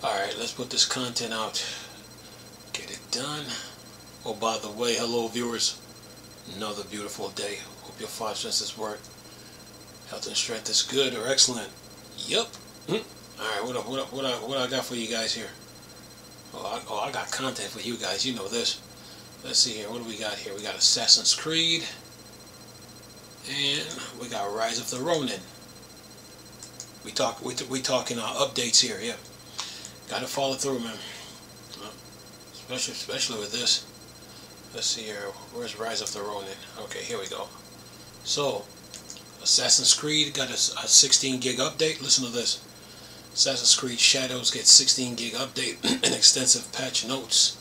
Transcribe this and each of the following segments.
Alright, let's put this content out. Get it done. Oh, by the way, hello viewers. Another beautiful day. Hope your five senses work. Health and strength is good or excellent. Yup. Alright, what I got for you guys here? I got content for you guys. You know this. Let's see here. What do we got here? We got Assassin's Creed. And we got Rise of the Ronin. We talking updates here, yeah. Gotta follow through, man. Especially with this. Let's see here. Where's Rise of the Ronin? Okay, here we go. So, Assassin's Creed got a 16 gig update. Listen to this. Assassin's Creed Shadows gets 16 gig update and extensive patch notes.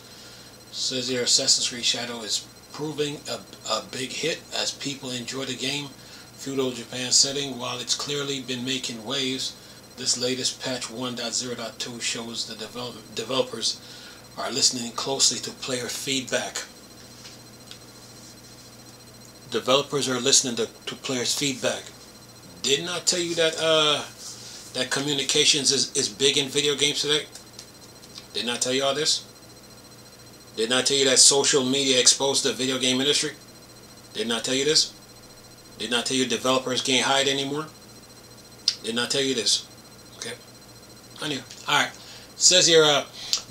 Says here Assassin's Creed Shadow is proving a big hit as people enjoy the game. Feudal Japan setting, while it's clearly been making waves, this latest patch 1.0.2 shows the developers are listening closely to player feedback. Developers are listening to players' feedback. Didn't I tell you that that communications is big in video games today? Didn't I tell you all this? Didn't I tell you that social media exposed the video game industry? Didn't I tell you this? Didn't I tell you developers can't hide anymore? Didn't I tell you this? Okay. I knew. Alright. Says here,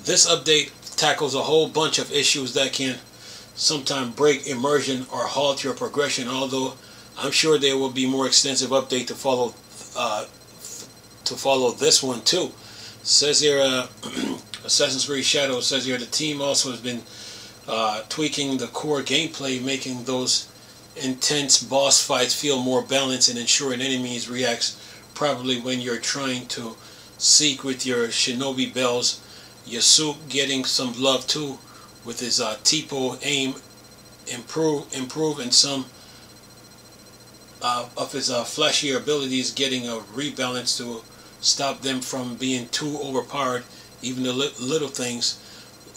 this update tackles a whole bunch of issues that can sometimes break immersion or halt your progression, although I'm sure there will be more extensive update to follow this one too. Says here, Assassin's Creed Shadows says here the team also has been tweaking the core gameplay, making those intense boss fights feel more balanced and ensuring enemies reacts properly when you're trying to seek with your shinobi bells. Yasuke getting some love too with his Tipo aim improve and some of his flashier abilities getting a rebalance to stop them from being too overpowered. Even the little things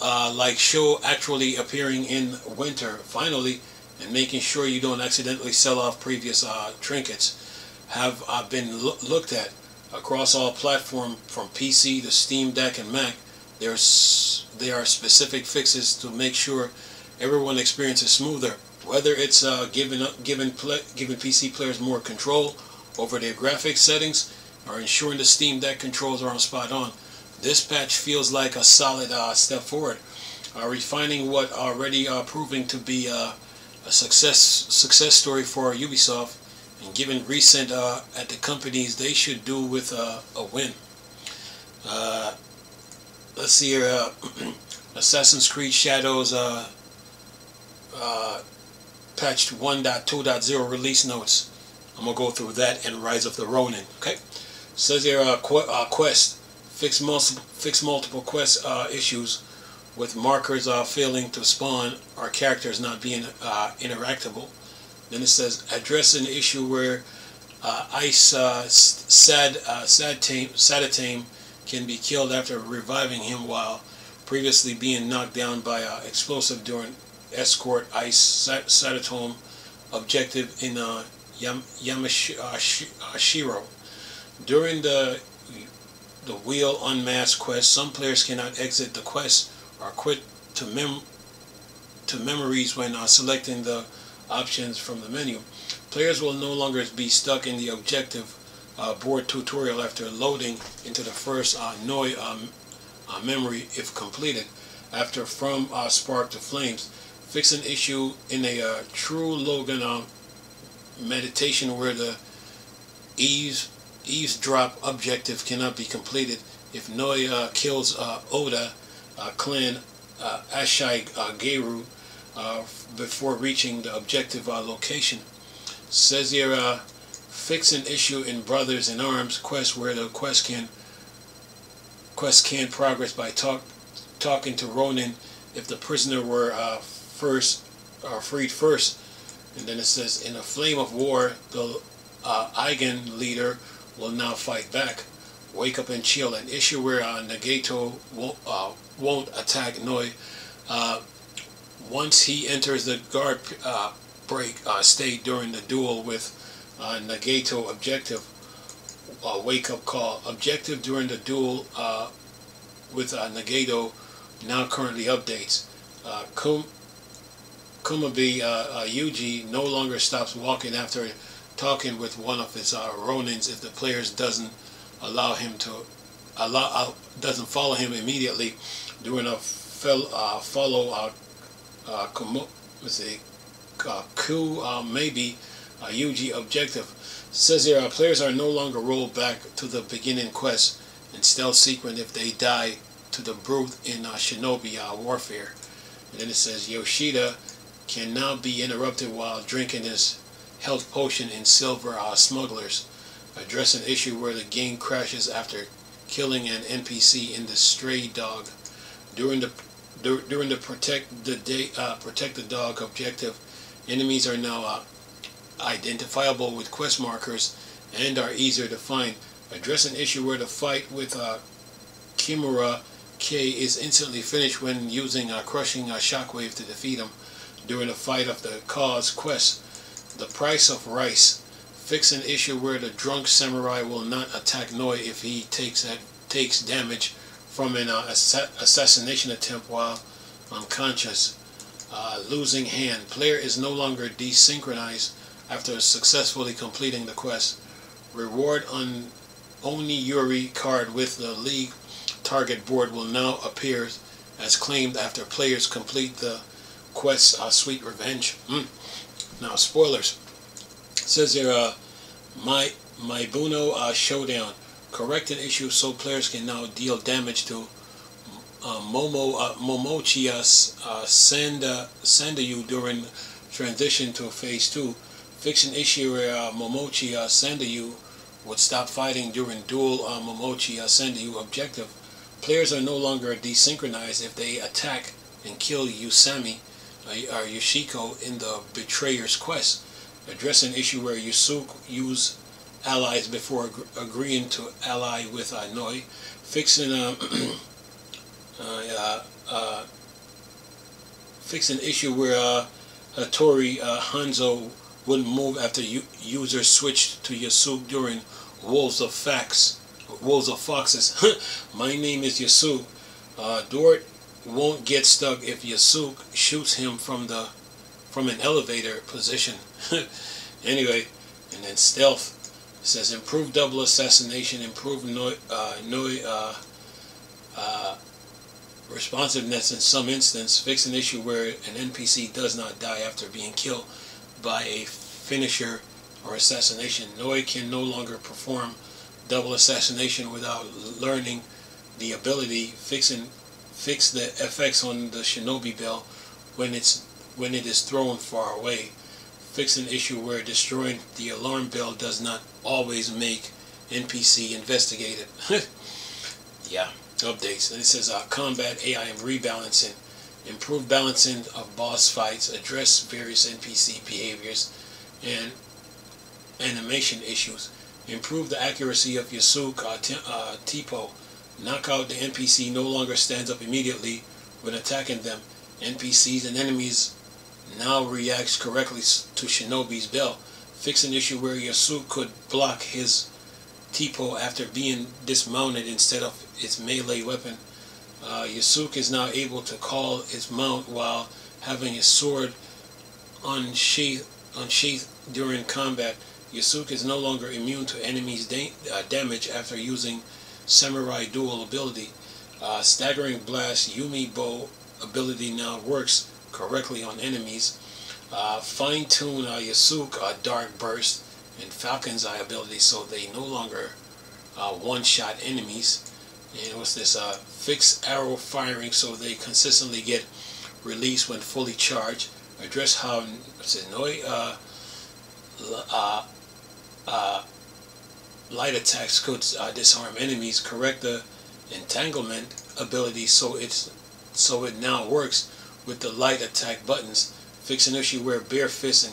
like Sho actually appearing in winter finally, and making sure you don't accidentally sell off previous trinkets have been looked at across all platforms from PC to Steam Deck and Mac. There are specific fixes to make sure everyone experiences smoother, whether it's giving PC players more control over their graphics settings or ensuring the Steam Deck controls are on spot on. This patch feels like a solid step forward, refining what already proving to be a success story for Ubisoft, and given recent at the companies, they should do with a win. Let's see here. Assassin's Creed Shadows patched 1.2.0 release notes. I'm gonna go through that and Rise of the Ronin. Okay. Says here quest fix multiple quest issues with markers failing to spawn or characters not being interactable. Then it says address an issue where Ice Sadatame can be killed after reviving him while previously being knocked down by explosive during escort Ice Sadatome objective in Yamashiro. During the Wheel Unmasked quest, some players cannot exit the quest or quit to memories when selecting the options from the menu. Players will no longer be stuck in the objective board tutorial after loading into the first Noi memory if completed. After From Spark to Flames, fix an issue in a true Logan meditation where the eavesdrop objective cannot be completed if Noi kills Oda clan Ashai Geru before reaching the objective location. Says here fix an issue in Brothers in Arms quest where the quest can progress by talking to Ronin if the prisoner were freed first. And then it says in a flame of war the Eigen leader will now fight back. Wake up and chill. An issue where Nagato won't attack Noi once he enters the guard break state during the duel with Nagato objective. Wake up call. Objective during the duel Nagato now currently updates. Kumabe Yuji no longer stops walking after talking with one of his Ronins if the players doesn't follow him immediately during a follow maybe Yuji objective. Says here, players are no longer rolled back to the beginning quest and stealth sequence if they die to the brute in Shinobi warfare. And then it says Yoshida can now be interrupted while drinking his health potion in Silver Smugglers. Address an issue where the game crashes after killing an NPC in the Stray Dog. During the protect the dog objective, enemies are now identifiable with quest markers and are easier to find. Address an issue where the fight with Kimura K is instantly finished when using a crushing shockwave to defeat him during the fight of the Cause quest. The price of rice. Fix an issue where the drunk samurai will not attack Noi if he takes damage from an assassination attempt while unconscious. Losing hand. Player is no longer desynchronized after successfully completing the quest. Reward on Oniyuri card with the League target board will now appear as claimed after players complete the quest Sweet Revenge. Now spoilers. It says here, my Buno Showdown. Correct an issue so players can now deal damage to Momochiya Sandayu during transition to phase 2. Fix an issue where Momochiya Sandayu would stop fighting during dual Momochiya Sandayu objective. Players are no longer desynchronized if they attack and kill Usami or Yoshiko in the Betrayer's quest. Address an issue where Yusuke use allies before agreeing to ally with Noi. Fix an issue where Hattori Hanzo wouldn't move after users switched to Yusuke during Wolves of Foxes. My name is Yusuke. Dort won't get stuck if Yusuke shoots him from an elevator position. Anyway, and then stealth. It says improve double assassination, improve responsiveness in some instance. Fix an issue where an NPC does not die after being killed by a finisher or assassination. Noi can no longer perform double assassination without learning the ability. Fix the effects on the Shinobi bell when it is thrown far away. Fix an issue where destroying the alarm bell does not always make NPC investigated. Yeah, updates. And it says combat AI and rebalancing. Improve balancing of boss fights. Address various NPC behaviors and animation issues. Improve the accuracy of Yusuke Tipo. Knock out the NPC no longer stands up immediately when attacking them. NPCs and enemies now reacts correctly to Shinobi's bell. Fix an issue where Yusuke could block his Tipo after being dismounted instead of its melee weapon. Yusuke is now able to call his mount while having his sword unsheathed during combat. Yusuke is no longer immune to enemies' damage after using Samurai Duel ability. Staggering Blast Yumi Bow ability now works correctly on enemies. Fine-tune Yusuke Dark Burst and Falcon's Eye ability so they no longer one-shot enemies. And what's this? Fix arrow firing so they consistently get released when fully charged. Address how Noi light attacks could disarm enemies. Correct the entanglement ability so it now works with the light attack buttons. Fix an issue where bare fist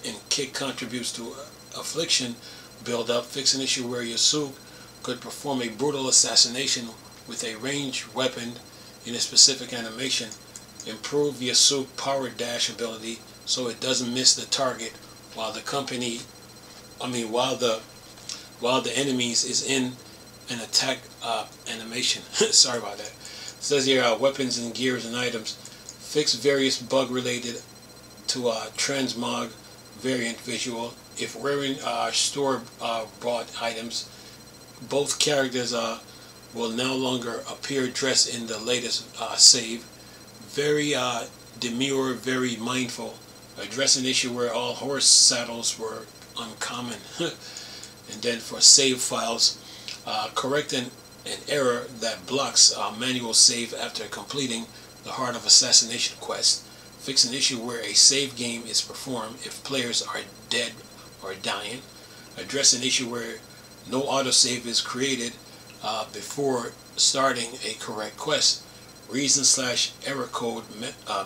and kick contributes to affliction build up. Fix an issue where Yusuke could perform a brutal assassination with a ranged weapon in a specific animation. Improve Yusuke power dash ability so it doesn't miss the target while the enemies is in an attack animation. Sorry about that. It says here, weapons and gears and items. Fix various bug related to transmog variant visual. If wearing store-bought items, both characters will no longer appear dressed in the latest save. Very demure, very mindful. Address an issue where all horse saddles were uncommon. And then for save files, correct an error that blocks manual save after completing the Heart of Assassination quest. Fix an issue where a save game is performed if players are dead or dying. Address an issue where no autosave is created before starting a correct quest. Reason/error code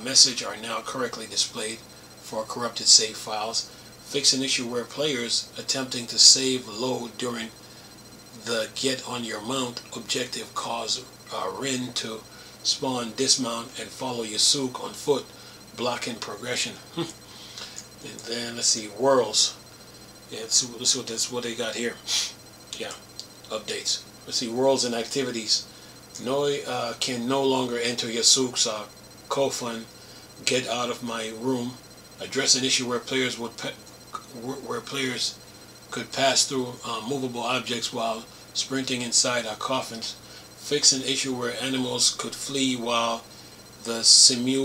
message are now correctly displayed for corrupted save files. Fix an issue where players attempting to save load during the get on your mount objective cause Rin to spawn, dismount, and follow Yasuke on foot, blocking progression. And then let's see, worlds. Yeah, let's see what they got here. Yeah, updates. Let's see, worlds and activities. Noi can no longer enter Yasuke's Kofun. Get out of my room. Address an issue where players could pass through movable objects while sprinting inside coffins. Fix an issue where animals could flee while the semi-EU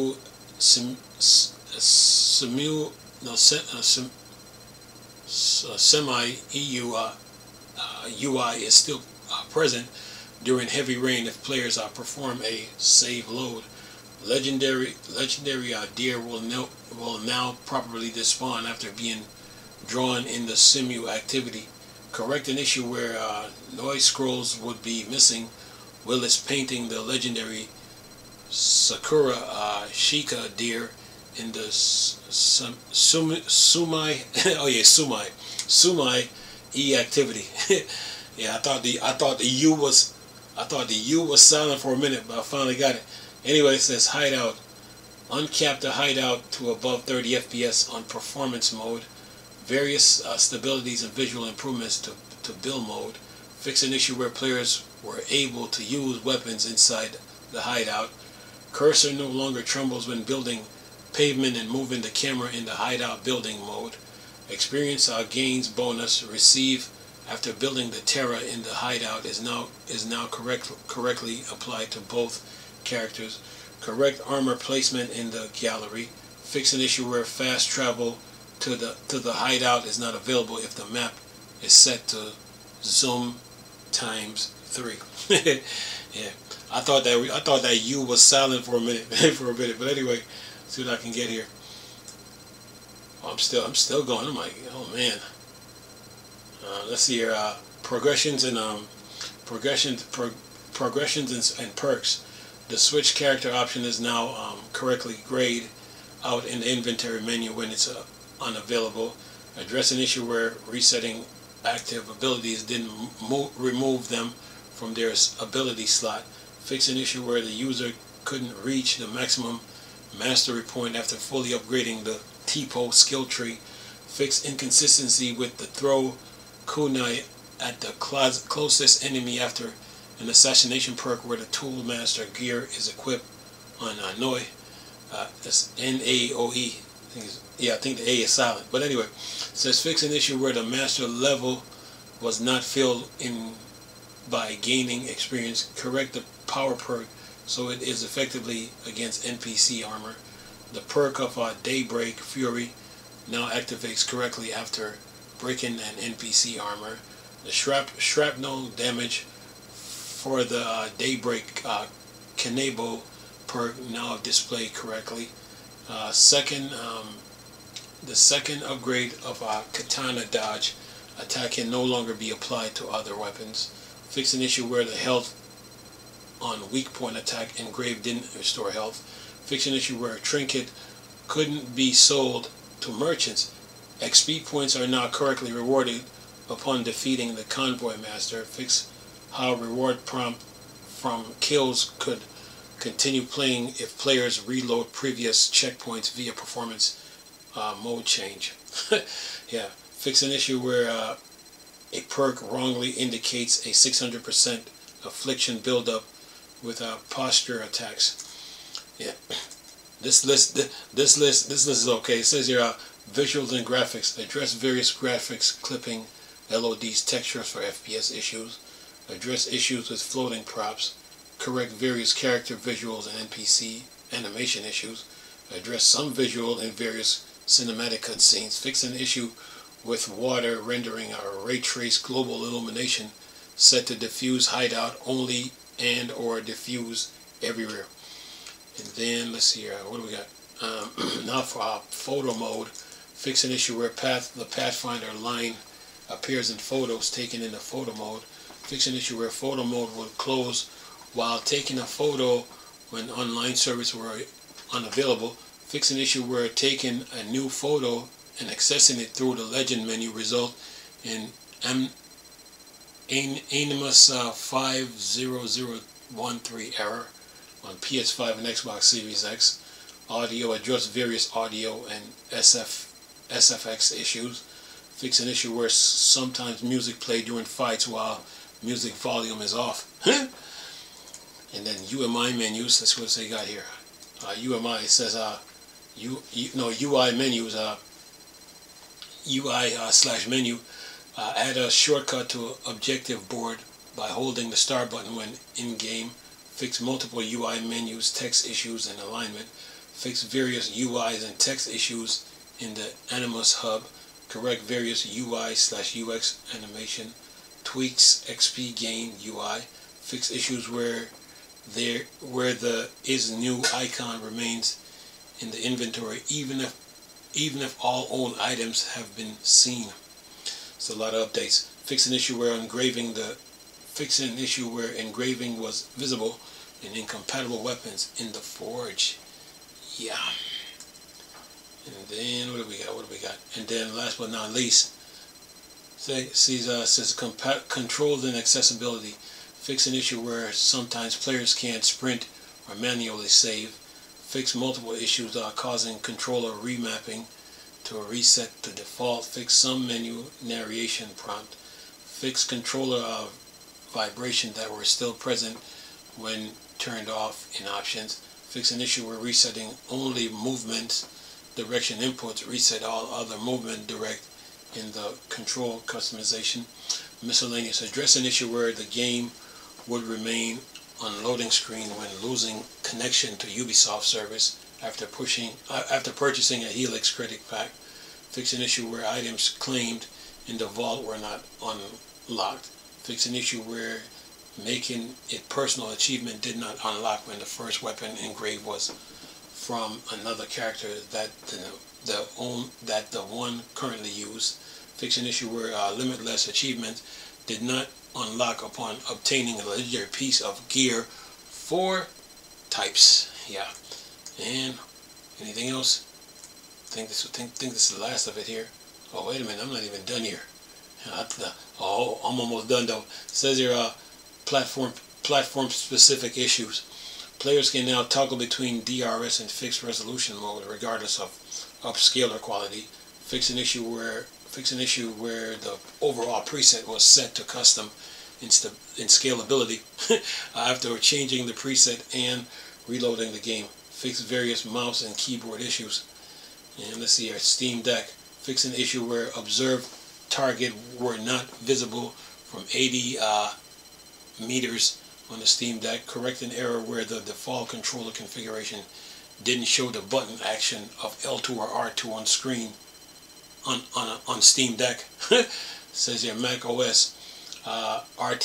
UI is still present during heavy rain if players perform a save load. Legendary deer will now properly despawn after being drawn in the simu activity. Correct an issue where noise scrolls would be missing. Willis painting the legendary Sakura Shika deer in the Sumai E activity. Yeah, I thought the U was silent for a minute, but I finally got it. Anyway, it says hideout. Uncap the hideout to above 30 FPS on performance mode. Various stabilities and visual improvements to build mode. Fix an issue where players were able to use weapons inside the hideout. Cursor no longer trembles when building pavement and moving the camera in the hideout building mode. Experience gains bonus receive after building the Terra in the hideout is now correctly applied to both characters. Correct armor placement in the gallery. Fix an issue where fast travel to the hideout is not available if the map is set to zoom times 3. Yeah, I thought that U was silent for a minute, but anyway, let's see what I can get here. Oh, I'm still going. I'm like, oh man. Let's see here. Progressions and perks. The switch character option is now correctly grayed out in the inventory menu when it's unavailable. Address an issue where resetting active abilities didn't remove them from their ability slot. Fix an issue where the user couldn't reach the maximum mastery point after fully upgrading the Tipo skill tree. Fix inconsistency with the throw kunai at the closest enemy after an assassination perk where the tool master gear is equipped on Noi. That's Naoe. I think the A is silent. But anyway, it says fix an issue where the master level was not filled in by gaining experience. Correct the power perk so it is effectively against NPC armor. The perk of Daybreak Fury now activates correctly after breaking an NPC armor. The shrapnel damage for the Daybreak Kanebo perk now displayed correctly. The second upgrade of Katana Dodge attack can no longer be applied to other weapons. Fix an issue where the health on weak point attack engraved didn't restore health. Fix an issue where a trinket couldn't be sold to merchants. XP points are now correctly rewarded upon defeating the convoy master. Fix how reward prompt from kills could continue playing if players reload previous checkpoints via performance mode change. Yeah, fix an issue where a perk wrongly indicates a 600% affliction buildup with posture attacks. Yeah, this list is okay. It says here visuals and graphics. Address various graphics, clipping, LODs, textures for FPS issues. Address issues with floating props. Correct various character visuals and NPC animation issues. Address some visual and various cinematic cutscenes. Fix an issue with water rendering a ray trace global illumination set to diffuse hideout only and or diffuse everywhere. And then let's see here, what do we got? Now for photo mode, fix an issue where the Pathfinder line appears in photos taken in the photo mode. Fix an issue where photo mode will close while taking a photo when online service were unavailable. Fix an issue where taking a new photo and accessing it through the legend menu result in Animus 50013 error on PS5 and Xbox Series X. Audio, address various audio and SFX issues. Fix an issue where sometimes music played during fights while music volume is off. And then UMI menus, that's what they got here. UMI says UI menus, UI slash menu. Add a shortcut to objective board by holding the start button when in game. Fix multiple UI menus, text issues, and alignment. Fix various UIs and text issues in the Animus hub. Correct various UI slash UX animation. Tweaks XP gain UI. Fix issues where the is new icon remains in the inventory even if all owned items have been seen. So a lot of updates. Fix an issue where engraving was visible in incompatible weapons in the forge. Yeah. And then what do we got? And then last but not least, says controls and accessibility. Fix an issue where sometimes players can't sprint or manually save. Fix multiple issues causing controller remapping to reset to default. Fix some menu narration prompt. Fix controller vibration that were still present when turned off in options. Fix an issue where resetting only movement direction inputs reset all other movement direct in the control customization. Miscellaneous. Address an issue where the game would remain on loading screen when losing connection to Ubisoft service after purchasing a Helix credit pack. Fix an issue where items claimed in the vault were not unlocked. Fix an issue where making it personal achievement did not unlock when the first weapon engraved was from another character that the one currently used. Fix an issue where limitless achievement did not unlock upon obtaining a legendary piece of gear for types. Yeah. And anything else? Think this is the last of it here. Oh, wait a minute, I'm not even done here. Oh, I'm almost done though. It says here platform specific issues. Players can now toggle between DRS and fixed resolution mode regardless of upscaler quality. Fix an issue where the overall preset was set to custom in scalability after changing the preset and reloading the game. Fix various mouse and keyboard issues. And let's see here, Steam Deck. Fix an issue where observed target were not visible from 80 meters on the Steam Deck. Correct an error where the default controller configuration didn't show the button action of L2 or R2 on screen on Steam Deck. Says here Mac OS RT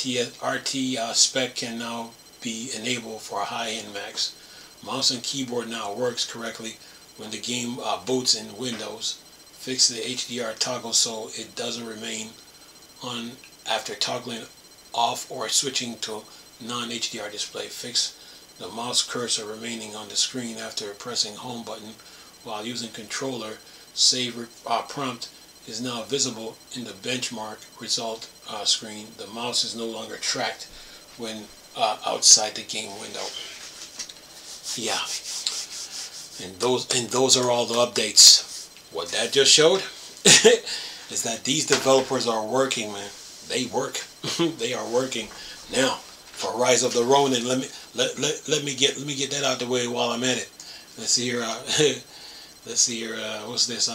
spec can now be enabled for high-end Macs. Mouse and keyboard now works correctly when the game boots in Windows. Fix the HDR toggle so it doesn't remain on after toggling off or switching to non-HDR display. Fix the mouse cursor remaining on the screen after pressing home button while using controller. Save prompt is now visible in the benchmark result screen. The mouse is no longer tracked when outside the game window. Yeah, and those are all the updates. What that just showed is that these developers are working, man. They work. They are working. Now, for Rise of the Ronin. Let me get that out the way while I'm at it. Let's see here. Let's see here. What's this?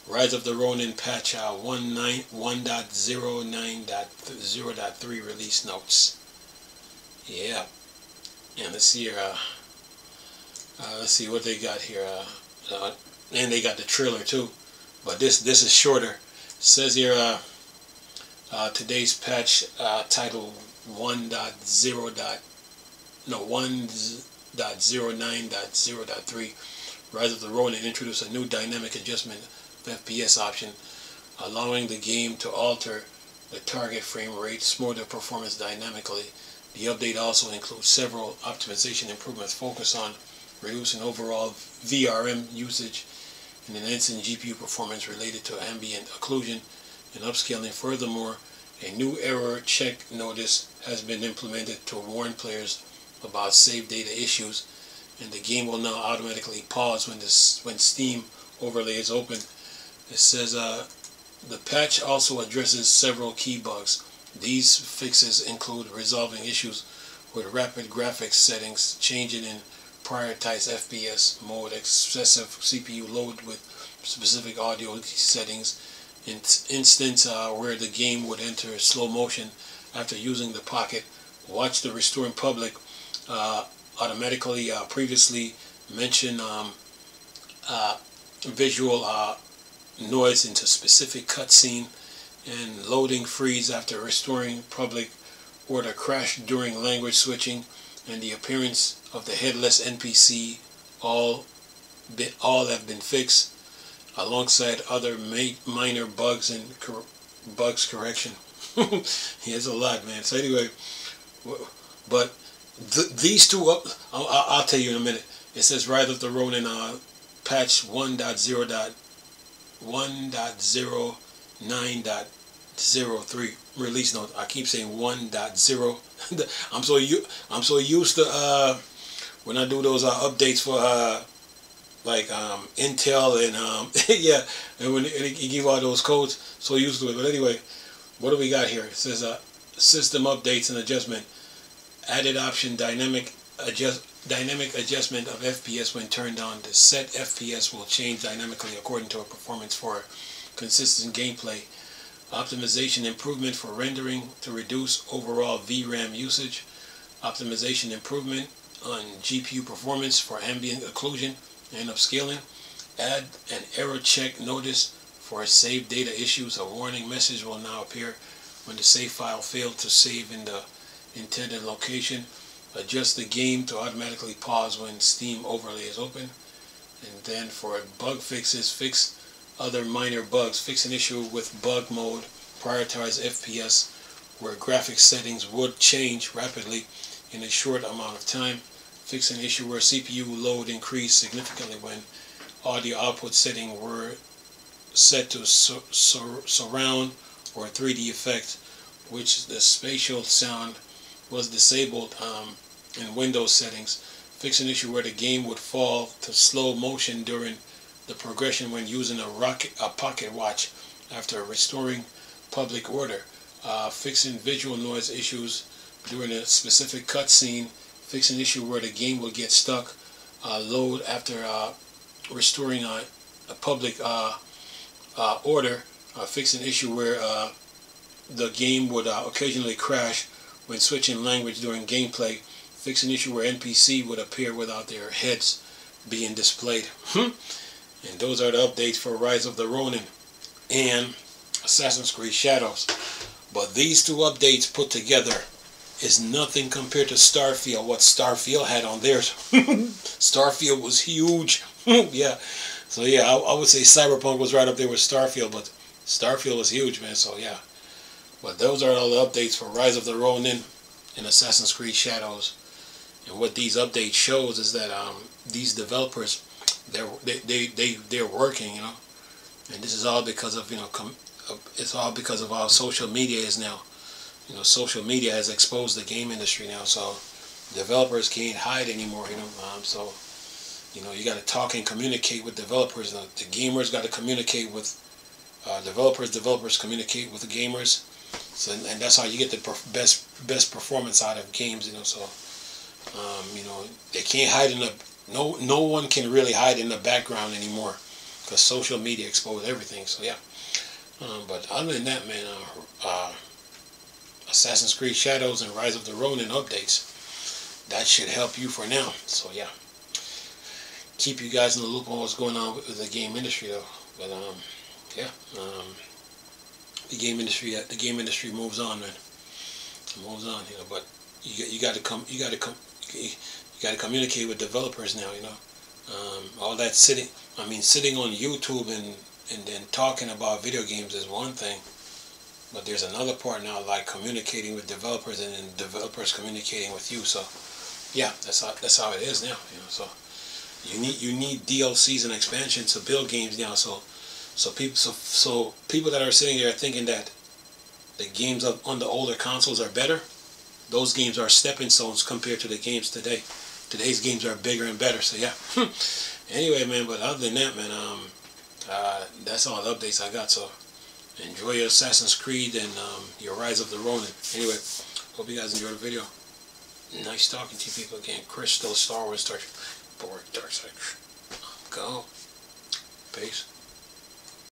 Rise of the Ronin patch 1.09.0.3 release notes. Yeah. And let's see here. Let's see what they got here. And they got the trailer too. But this is shorter. It says here today's patch titled 1.09.0.3 Rise of the Ronin introduced a new dynamic adjustment FPS option, allowing the game to alter the target frame rate, smooth the performance dynamically. The update also includes several optimization improvements focused on reducing overall VRM usage and enhancing GPU performance related to ambient occlusion and upscaling. Furthermore, a new error check notice has been implemented to warn players about save data issues, and the game will now automatically pause when Steam overlay is open. It says the patch also addresses several key bugs. These fixes include resolving issues with rapid graphics settings, changing in prioritized FPS mode, excessive CPU load with specific audio settings, instance where the game would enter slow motion after using the pocket, watch the restoring public automatically, previously mentioned visual noise into specific cutscene, and loading freeze after restoring public order crash during language switching, and the appearance of the headless NPC all have been fixed, alongside other minor bugs and bugs correction. Yeah, it's a lot, man. So anyway, but these two up, I'll tell you in a minute. It says Rise of the Ronin patch 1.09.03 release note. I keep saying 1.0. I'm so used to when I do those updates for like Intel and yeah, and when you give all those codes, so used to it. But anyway, what do we got here? It says system updates and adjustment. Added option dynamic adjustment of FPS when turned on. The set FPS will change dynamically according to a performance for consistent gameplay. Optimization improvement for rendering to reduce overall VRAM usage. Optimization improvement on GPU performance for ambient occlusion and upscaling. Add an error check notice for save data issues. A warning message will now appear when the save file failed to save in the intended location. Adjust the game to automatically pause when Steam overlay is open. And then for bug fixes, fix other minor bugs. Fix an issue with bug mode, prioritize FPS, where graphics settings would change rapidly in a short amount of time. Fix an issue where CPU load increased significantly when audio output settings were set to surround or 3D effect, which the spatial sound was disabled in Windows settings. Fix an issue where the game would fall to slow motion during the progression when using a pocket watch after restoring public order. Fixing visual noise issues during a specific cutscene. Fix an issue where the game will get stuck load after restoring a public order. Fix an issue where the game would occasionally crash when switching language during gameplay. Fix an issue where NPC would appear without their heads being displayed. And those are the updates for Rise of the Ronin and Assassin's Creed Shadows. But these two updates put together is nothing compared to Starfield, what Starfield had on theirs. Starfield was huge. Yeah. So yeah, I would say Cyberpunk was right up there with Starfield, but Starfield was huge, man. So yeah. But those are all the updates for Rise of the Ronin and Assassin's Creed Shadows. And what these updates shows is that these developers, they're working, you know, and this is all because of, you know, it's all because of how social media is now. You know, social media has exposed the game industry now, so developers can't hide anymore, you know. So, you know, you got to talk and communicate with developers. The gamers got to communicate with developers. Developers communicate with the gamers. So, and that's how you get the best performance out of games, you know. So, you know, they can't hide in the no one can really hide in the background anymore, because social media exposed everything. So yeah. But other than that, man, Assassin's Creed Shadows and Rise of the Ronin updates, that should help you for now. So yeah, keep you guys in the loop on what's going on with the game industry though. But yeah, the game industry moves on, man. It moves on, you know. But you got to communicate with developers now, you know. All that sitting on YouTube and then talking about video games is one thing, but there's another part now, like communicating with developers and then developers communicating with you. So yeah, that's how it is now, you know. So you need DLCs and expansions to build games now. So people that are sitting there thinking that the games on the older consoles are better, those games are stepping stones compared to the games today. Today's games are bigger and better. So yeah. Anyway, man. But other than that, man, that's all the updates I got. So enjoy your Assassin's Creed and your Rise of the Ronin. Anyway, hope you guys enjoyed the video. Nice talking to you people again. Crystal, Star Wars, Dark Side. Go. Peace.